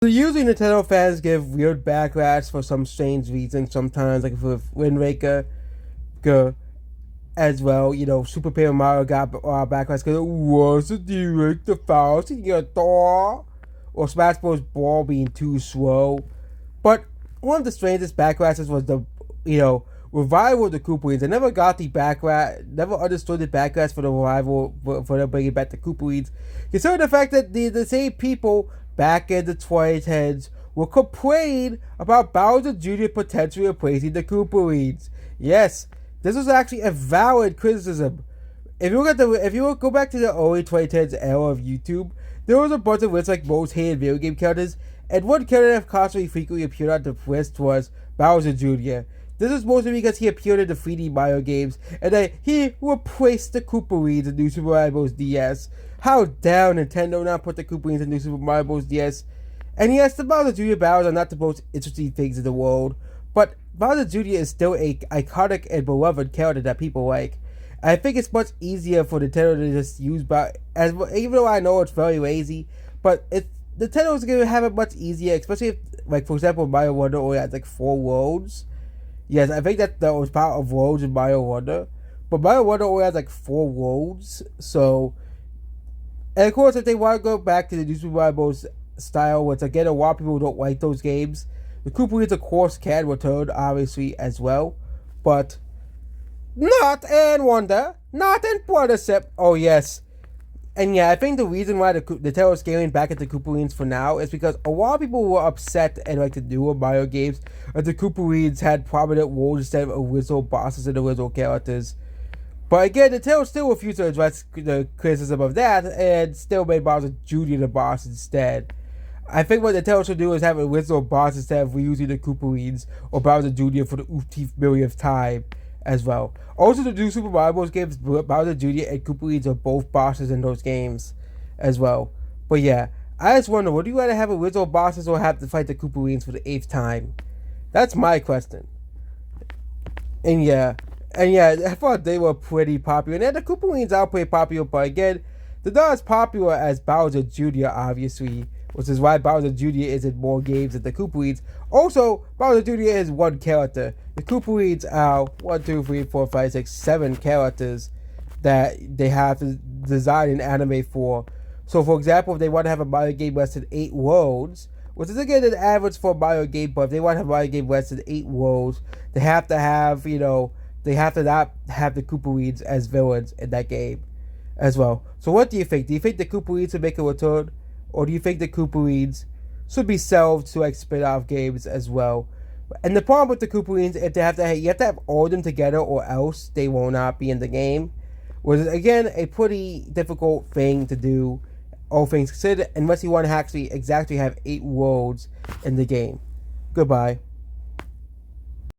So usually Nintendo fans give weird backlash for some strange reason. Sometimes, like with Wind Waker, as well. Super Paper Mario got backlash because it wasn't direct the files in your door, or Smash Bros. Ball being too slow. But one of the strangest backlashes was the revival of the Koopalings. I never got the backlash, never understood the backlash for the revival for them bringing back the Koopalings. Considering the fact that the same people back in the 2010s will complain about Bowser Jr. potentially replacing the Koopalings. Yes, this was actually a valid criticism. If you go back to the early 2010s era of YouTube, there was a bunch of lists like most hated video game characters, and one character that constantly frequently appeared on the list was Bowser Jr. This is mostly because he appeared in the 3D Mario games, and that he replaced the Koopalings in New Super Mario Bros. DS. How dare Nintendo not put the Koopalings in New Super Mario Bros. DS? And yes, the Bowser Jr. battles are not the most interesting things in the world, but Bowser Jr. is still a iconic and beloved character that people like. I think it's much easier for Nintendo to just use even though I know it's very lazy, but Nintendo's gonna have it much easier, especially if, like, for example, Mario Wonder only has like 4 worlds. Yes, I think that was part of worlds in Mario Wonder, but Mario Wonder only has like 4 worlds. So, and of course, if they want to go back to the New Super Mario Bros. Style, which again a lot of people don't like those games, the Koopalings of course can return, obviously, as well, but not in Wonder, not in Partnership. Oh yes, and yeah, I think the reason why the Nintendo is scaling back at the Koopalings for now is because a lot of people were upset in like the newer Mario games that the Koopalings had prominent roles instead of original bosses and original characters. But again, Nintendo still refused to address the criticism of that and still made Bowser Jr. the boss instead. I think what Nintendo should do is have an original boss instead of reusing the Koopalings or Bowser Jr. for the millionth time as well. Also, the new Super Mario Bros. Games, Bowser Jr. and Koopalings are both bosses in those games as well. But yeah, I just wonder, would you rather have original bosses or have to fight the Koopalings for the 8th time? That's my question. And yeah, I thought they were pretty popular. And the Koopalings are pretty popular, but again, they're not as popular as Bowser Jr., obviously, which is why Bowser Jr. is in more games than the Koopalings. Also, Bowser Jr. is one character. The Koopalings are 1, 2, 3, 4, 5, 6, 7 characters that they have to design an anime for. So, for example, if they want to have a Mario game less than 8 worlds, which is again an average for a Mario game, but if they want to have a Mario game less than 8 worlds, they have to have, they have to not have the Koopalings as villains in that game as well. So what do you think? Do you think the Koopalings should make a return? Or do you think the Koopalings should be shelved to like spin-off games as well? And the problem with the Koopalings, if you have to have all of them together, or else they will not be in the game. Which is again a pretty difficult thing to do, all things considered, unless you want to actually exactly have 8 worlds in the game. Goodbye.